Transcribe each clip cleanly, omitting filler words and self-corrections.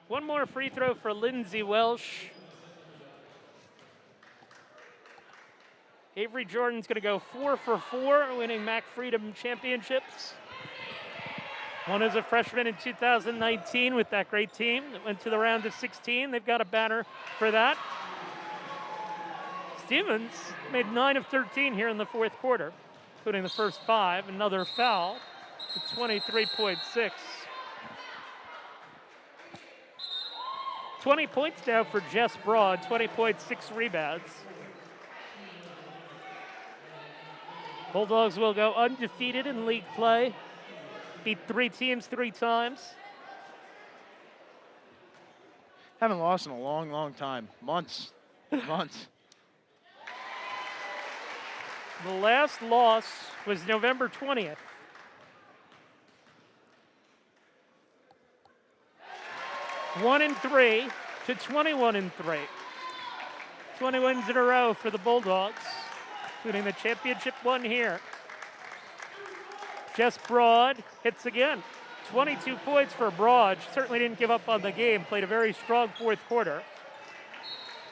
One more free throw for Lindsay Welsh. Avery Jordan's going to go 4 for 4, winning MAC Freedom Championships. One as a freshman in 2019 with that great team that went to the round of 16. They've got a banner for that. Stevens made 9 of 13 here in the fourth quarter, including the first 5. Another foul at 23.6. 20 points now for Jess Broad, 20.6 rebounds. Bulldogs will go undefeated in league play. Beat 3 teams 3 times. Haven't lost in a long, long time. Months. Months. The last loss was November 20th. One and 3 to 21-3. 20 wins in a row for the Bulldogs, including the championship one here. Jess Broad hits again. 22 points for Broad. She certainly didn't give up on the game. Played a very strong fourth quarter.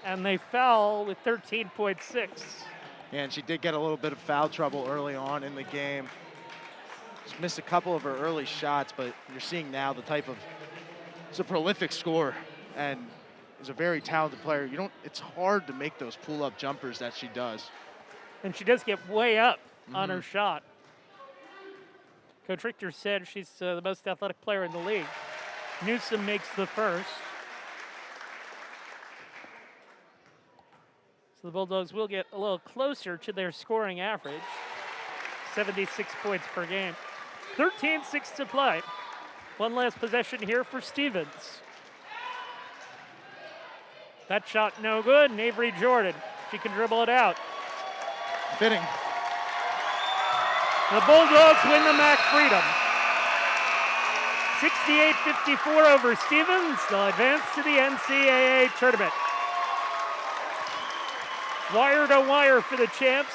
And they foul with 13.6. And she did get a little bit of foul trouble early on in the game. Just missed a couple of her early shots, but you're seeing now the type of, it's a prolific scorer and is a very talented player. It's hard to make those pull-up jumpers that she does. And she does get way up on her shot. Coach Richter said she's the most athletic player in the league. Newsom makes the first. So the Bulldogs will get a little closer to their scoring average. 76 points per game. 13-6 to play. One last possession here for Stevens. That shot no good, and Avery Jordan, she can dribble it out. Fitting. The Bulldogs win the MAC Freedom. 68-54 over Stevens. They'll advance to the NCAA tournament. Wire to wire for the champs.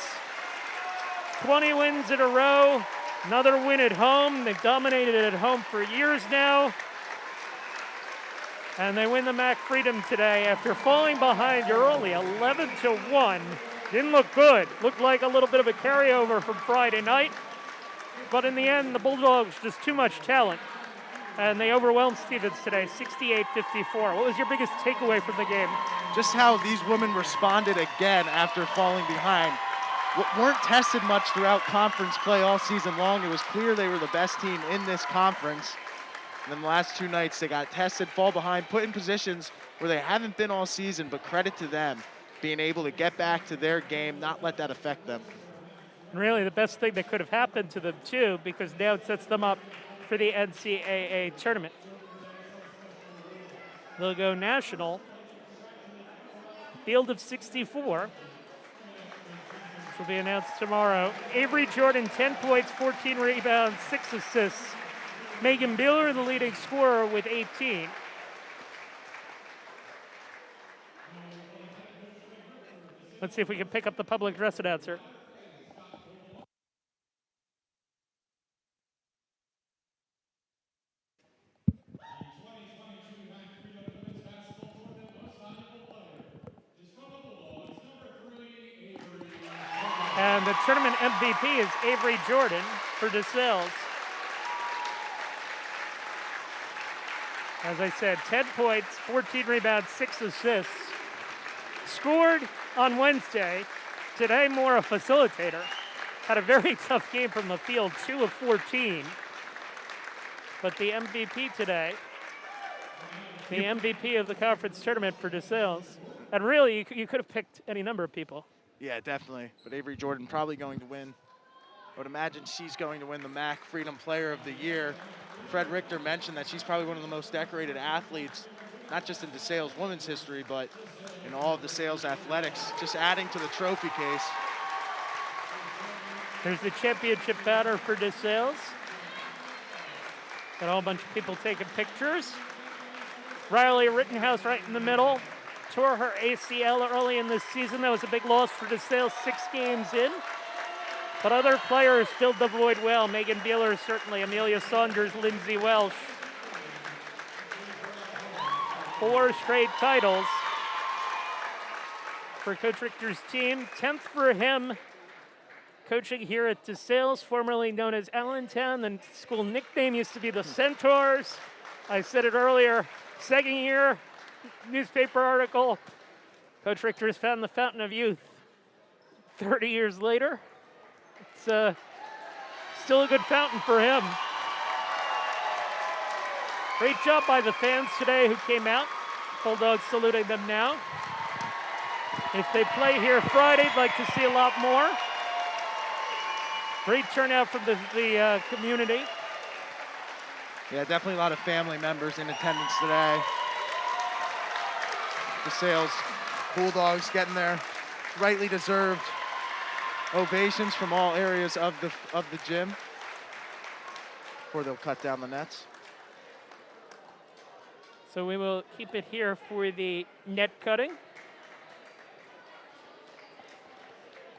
20 wins in a row. Another win at home. They've dominated at home for years now. And they win the MAC Freedom today after falling behind early, 11-1. Didn't look good. Looked like a little bit of a carryover from Friday night. But in the end, the Bulldogs, just too much talent. And they overwhelmed Stevens today, 68-54. What was your biggest takeaway from the game? Just how these women responded again after falling behind. Weren't tested much throughout conference play all season long. It was clear they were the best team in this conference. And then the last 2 nights, they got tested, fall behind, put in positions where they haven't been all season, but credit to them being able to get back to their game, not let that affect them. Really the best thing that could have happened to them too, because now it sets them up for the NCAA tournament. They'll go national. Field of 64. This will be announced tomorrow. Avery Jordan, 10 points, 14 rebounds, 6 assists. Megan Bealer, the leading scorer, with 18. Let's see if we can pick up the public address announcer. And the tournament MVP is Averi Jordan for DeSales. As I said, 10 points, 14 rebounds, 6 assists. Scored on Wednesday. Today, more a facilitator. Had a very tough game from the field, 2 of 14. But the MVP today, the MVP of the conference tournament for DeSales. And really, you could have picked any number of people. Yeah, definitely. But Averi Jordan probably going to win. I would imagine she's going to win the MAC Freedom Player of the Year. Fred Richter mentioned that she's probably one of the most decorated athletes, not just in DeSales women's history, but in all of DeSales athletics, just adding to the trophy case. There's the championship banner for DeSales. Got a whole bunch of people taking pictures. Riley Rittenhouse right in the middle. Tore her ACL early in this season. That was a big loss for DeSales, 6 games in. But other players filled the void well. Megan Bealer, certainly. Amelia Saunders, Lindsay Welsh. 4 straight titles for Coach Richter's team. 10th for him coaching here at DeSales, formerly known as Allentown. The school nickname used to be the Centaurs. I said it earlier, second year newspaper article. Coach Richter has found the fountain of youth 30 years later. It's still a good fountain for him. Great job by the fans today who came out. Bulldogs saluting them now. If they play here Friday, I'd like to see a lot more. Great turnout from the community. Yeah, definitely a lot of family members in attendance today. DeSales Bulldogs getting their rightly deserved ovations from all areas of the gym before they'll cut down the nets. So we will keep it here for the net cutting.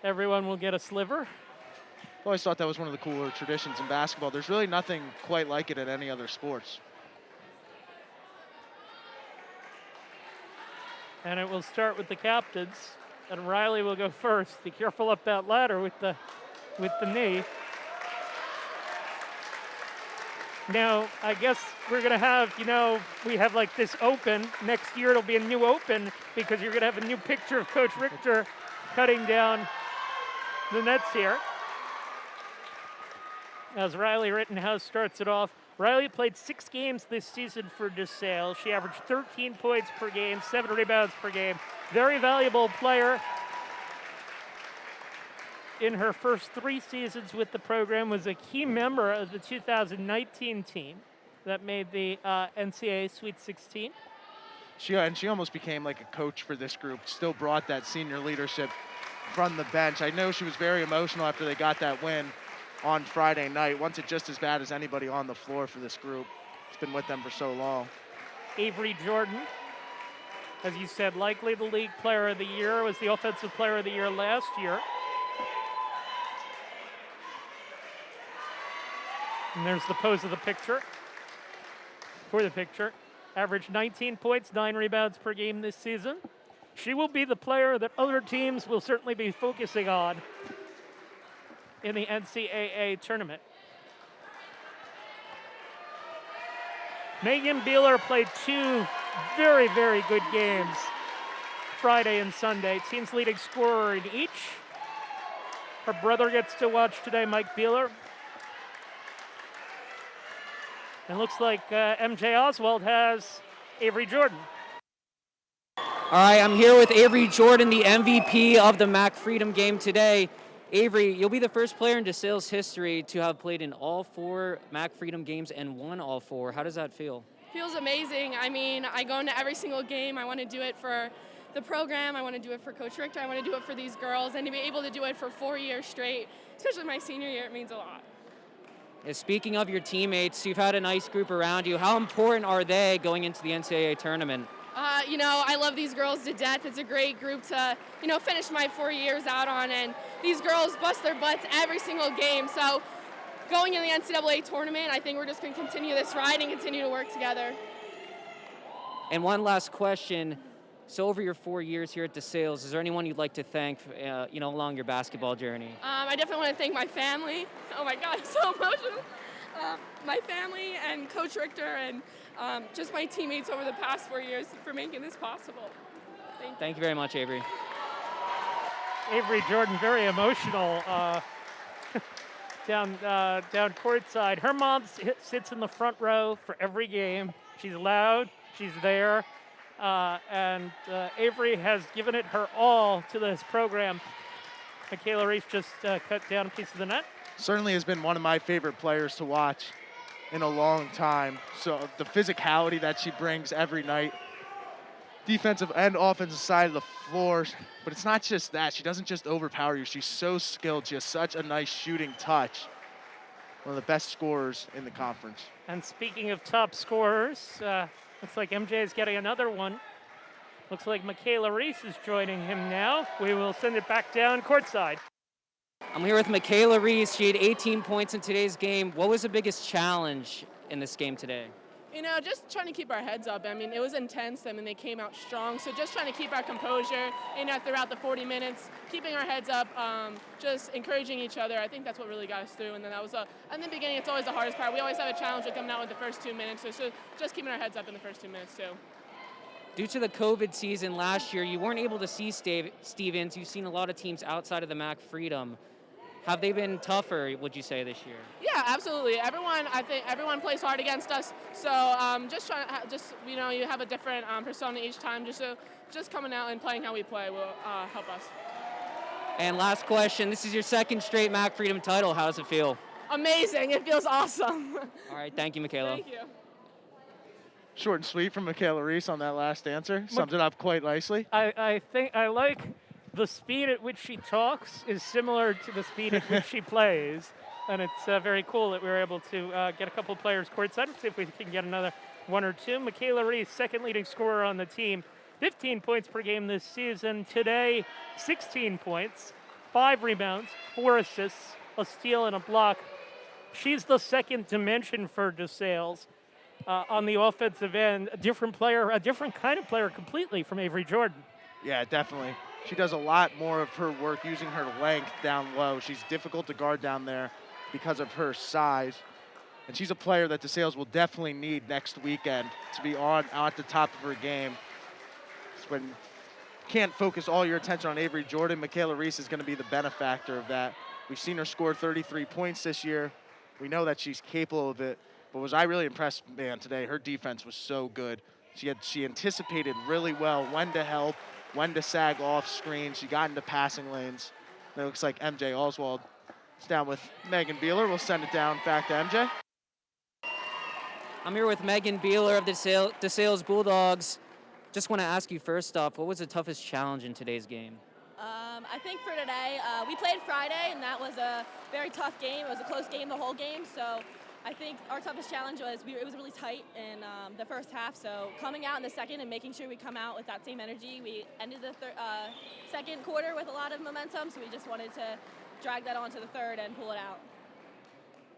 Everyone will get a sliver. I always thought that was one of the cooler traditions in basketball. There's really nothing quite like it in any other sports. And it will start with the captains. And Riley will go first. Be careful up that ladder with the knee. Now, I guess we're going to have, we have like this open. Next year it'll be a new open because you're going to have a new picture of Coach Richter cutting down the nets here. As Riley Rittenhouse starts it off. Riley played 6 games this season for DeSales. She averaged 13 points per game, 7 rebounds per game. Very valuable player. In her first 3 seasons with the program, was a key member of the 2019 team that made the NCAA Sweet 16. She almost became like a coach for this group. Still brought that senior leadership from the bench. I know she was very emotional after they got that win on Friday night. Wants it just as bad as anybody on the floor for this group. It's been with them for so long. Avery Jordan, as you said, likely the league player of the year, was the offensive player of the year last year. And there's the pose of the picture. For the picture. Averaged 19 points, 9 rebounds per game this season. She will be the player that other teams will certainly be focusing on in the NCAA tournament. Megan Bealer played 2 very, very good games Friday and Sunday. Team's leading scorer in each. Her brother gets to watch today, Mike Bealer. And looks like MJ Oswald has Averi Jordan. All right, I'm here with Avery Jordan, the MVP of the MAC Freedom game today. Avery, you'll be the first player in DeSales history to have played in all 4 MAC Freedom games and won all 4. How does that feel? Feels amazing. I mean, I go into every single game. I want to do it for the program. I want to do it for Coach Richter. I want to do it for these girls. And to be able to do it for 4 years straight, especially my senior year, it means a lot. Speaking of your teammates, you've had a nice group around you. How important are they going into the NCAA tournament? I love these girls to death. It's a great group to, finish my 4 years out on. And these girls bust their butts every single game. So going in the NCAA tournament, I think we're just going to continue this ride and continue to work together. And one last question. So over your 4 years here at DeSales, is there anyone you'd like to thank, along your basketball journey? I definitely want to thank my family. Oh my God, I'm so emotional. My family and Coach Richter and just my teammates over the past 4 years for making this possible. Thank you very much, Avery. Averi Jordan, very emotional down courtside. Her mom sits in the front row for every game. She's loud, she's there. And Avery has given it her all to this program. Mikaela Reese just cut down a piece of the net. Certainly has been one of my favorite players to watch in a long time. So the physicality that she brings every night, defensive and offensive side of the floor. But it's not just that. She doesn't just overpower you. She's so skilled. She has such a nice shooting touch. One of the best scorers in the conference. And speaking of top scorers, looks like MJ is getting another one. Looks like Michaela Reese is joining him now. We will send it back down courtside. I'm here with Michaela Reese. She had 18 points in today's game. What was the biggest challenge in this game today? You know, just trying to keep our heads up. I mean, it was intense. I mean, they came out strong. So just trying to keep our composure, you know, throughout the 40 minutes, keeping our heads up, just encouraging each other. I think that's what really got us through. And then that was in the beginning, it's always the hardest part. We always have a challenge with coming out with the first 2 minutes. So just keeping our heads up in the first 2 minutes too. Due to the COVID season last year, you weren't able to see Stevens. You've seen a lot of teams outside of the MAC Freedom. Have they been tougher, would you say, this year? Yeah, absolutely. I think everyone plays hard against us. So just trying to, you know, you have a different persona each time. Just coming out and playing how we play will help us. And last question, this is your second straight MAC Freedom title. How does it feel? Amazing. It feels awesome. All right, thank you, Mikaela. Thank you. Short and sweet from Mikaela Reese on that last answer. Sums it up quite nicely. I think I like the speed at which she talks is similar to the speed at which she plays. And it's very cool that we were able to get a couple players courtside. Let's see if we can get another one or two. Mikaela Reese, second leading scorer on the team. 15 points per game this season. Today, 16 points, 5 rebounds, 4 assists, a steal, and a block. She's the second dimension for DeSales on the offensive end. A different player, a different kind of player completely from Avery Jordan. Yeah, definitely. She does a lot more of her work using her length down low. She's difficult to guard down there because of her size. And she's a player that DeSales will definitely need next weekend to be at the top of her game. It's when you can't focus all your attention on Avery Jordan, Mikaela Reese is going to be the benefactor of that. We've seen her score 33 points this year. We know that she's capable of it. But was I really impressed, man, today? Her defense was so good. She anticipated really well when to help, when to sag off screen. She got into passing lanes. And it looks like MJ Oswald is down with Megan Bealer. We'll send it down back to MJ. I'm here with Megan Bealer of the DeSales Bulldogs. Just want to ask you first off, what was the toughest challenge in today's game? I think for today, we played Friday, and that was a very tough game. It was a close game the whole game, so I think our toughest challenge was it was really tight in the first half, so coming out in the second and making sure we come out with that same energy. We ended the second quarter with a lot of momentum, so we just wanted to drag that on to the third and pull it out.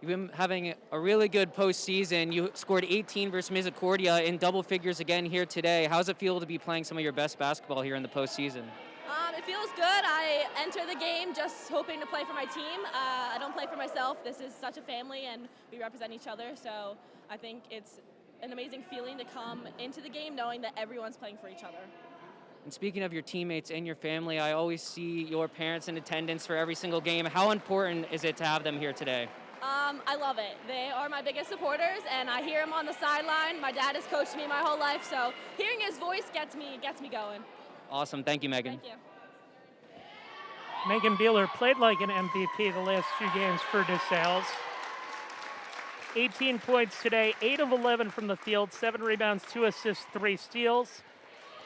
You've been having a really good postseason. You scored 18 versus Misericordia in double figures again here today. How does it feel to be playing some of your best basketball here in the postseason? It feels good. I enter the game just hoping to play for my team. I don't play for myself. This is such a family, and we represent each other. So I think it's an amazing feeling to come into the game knowing that everyone's playing for each other. And speaking of your teammates and your family, I always see your parents in attendance for every single game. How important is it to have them here today? I love it. They are my biggest supporters, and I hear them on the sideline. My dad has coached me my whole life, so hearing his voice gets me going. Awesome. Thank you, Megan. Thank you. Megan Bealer played like an MVP the last 2 games for DeSales. 18 points today, 8 of 11 from the field, 7 rebounds, 2 assists, 3 steals.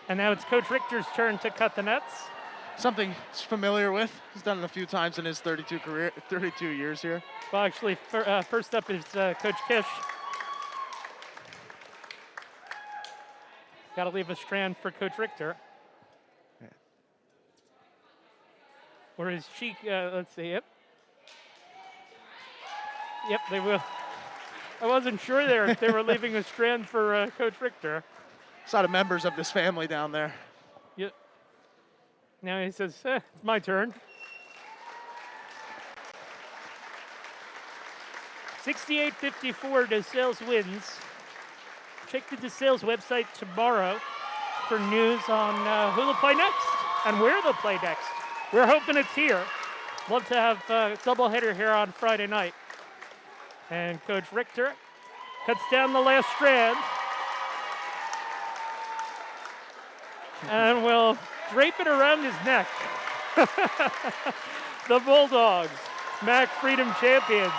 And now it's Coach Richter's turn to cut the nets. Something he's familiar with. He's done it a few times in his 32 years here. Well, actually, first up is Coach Kish. Got to leave a strand for Coach Richter. Yeah. Or is she, let's see, yep. Yep, they will. I wasn't sure they were leaving a strand for Coach Richter. There's a lot of members of this family down there. Yep. Now he says, it's my turn. 68-54, DeSales wins. Check the DeSales website tomorrow for news on who they'll play next and where they'll play next. We're hoping it's here. Love to have a doubleheader here on Friday night. And Coach Richter cuts down the last strand. And will drape it around his neck. The Bulldogs, MAC Freedom champions.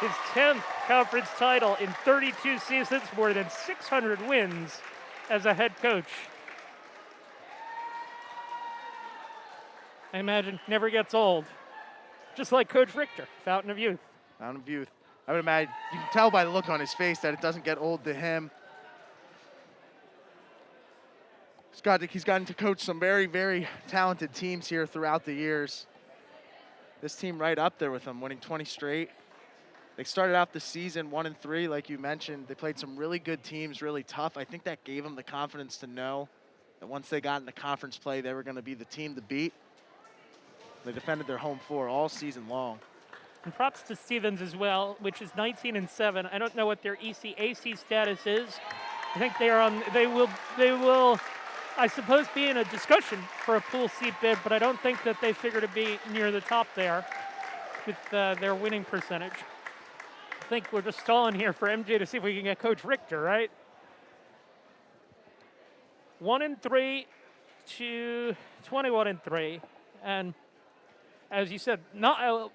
His 10th conference title in 32 seasons, more than 600 wins as a head coach. I imagine never gets old. Just like Coach Richter, fountain of youth. Fountain of youth. I would imagine, you can tell by the look on his face that it doesn't get old to him. He's gotten to coach some very, very talented teams here throughout the years. This team right up there with him, winning 20 straight. They started out the season 1-3, like you mentioned. They played some really good teams, really tough. I think that gave them the confidence to know that once they got into conference play, they were going to be the team to beat. They defended their home floor all season long. And props to Stevens as well, which is 19-7. I don't know what their ECAC status is. I think they are on. They will, I suppose, be in a discussion for a pool seat bid, but I don't think that they figure to be near the top there with their winning percentage. I think we're just stalling here for MJ to see if we can get Coach Richter, right? 1-3 to 21-3, and as you said, not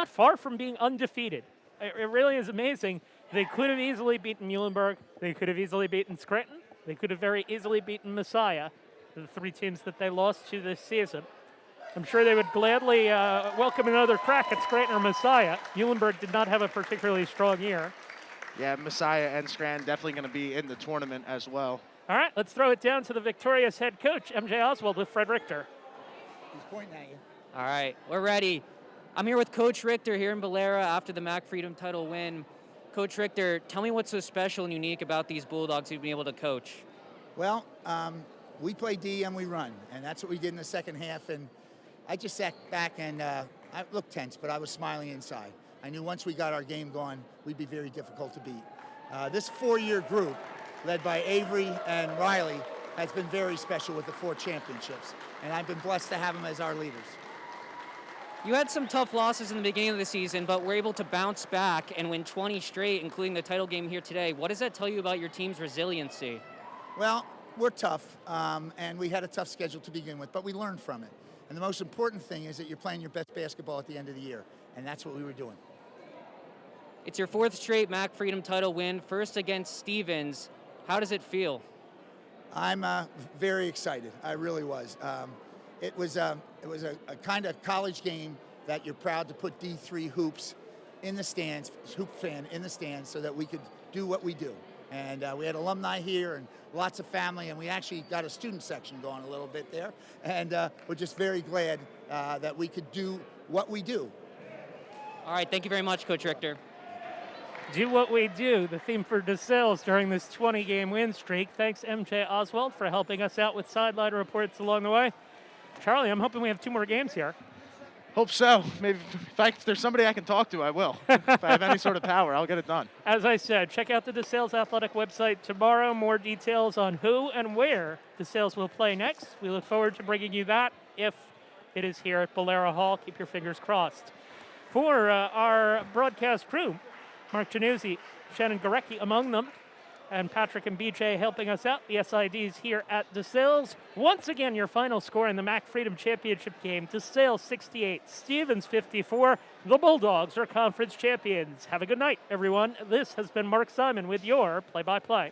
far from being undefeated. It really is amazing. They could have easily beaten Muhlenberg. They could have easily beaten Scranton. They could have very easily beaten Messiah, the 3 teams that they lost to this season. I'm sure they would gladly welcome another crack at Scranton or Messiah. Muhlenberg did not have a particularly strong year. Yeah, Messiah and Scranton definitely going to be in the tournament as well. All right, let's throw it down to the victorious head coach, MJ Oswald, with Fred Richter. He's pointing at you. All right, we're ready. I'm here with Coach Richter here in Bealer after the Mac Freedom title win. Coach Richter, tell me what's so special and unique about these Bulldogs you've been able to coach. Well, we play D and we run, and that's what we did in the second half. And I just sat back and I looked tense, but I was smiling inside. I knew once we got our game going, we'd be very difficult to beat. This 4-year group, led by Avery and Riley, has been very special with the 4 championships, and I've been blessed to have them as our leaders. You had some tough losses in the beginning of the season, but were able to bounce back and win 20 straight, including the title game here today. What does that tell you about your team's resiliency? Well, we're tough, and we had a tough schedule to begin with, but we learned from it. And the most important thing is that you're playing your best basketball at the end of the year, and that's what we were doing. It's your 4th straight Mac Freedom title win, first against Stevens. How does it feel? I'm very excited. I really was. It was a kind of college game that you're proud to put D3 hoops in the stands, hoop fan in the stands, so that we could do what we do. And we had alumni here and lots of family, and we actually got a student section going a little bit there. And we're just very glad that we could do what we do. All right, thank you very much, Coach Richter. Do what we do, the theme for DeSales during this 20-game win streak. Thanks, MJ Oswald, for helping us out with sideline reports along the way. Charlie, I'm hoping we have 2 more games here. Hope so. Maybe if there's somebody I can talk to, I will. If I have any sort of power, I'll get it done. As I said, check out the DeSales Athletic website tomorrow. More details on who and where DeSales will play next. We look forward to bringing you that if it is here at Bealer Hall. Keep your fingers crossed. For our broadcast crew, Mark Januzzi, Shannon Gorecki among them, and Patrick and BJ helping us out, the SIDs here at DeSales. Once again, your final score in the Mac Freedom Championship game, DeSales 68, Stevens 54. The Bulldogs are conference champions. Have a good night, everyone. This has been Mark Simon with your play-by-play.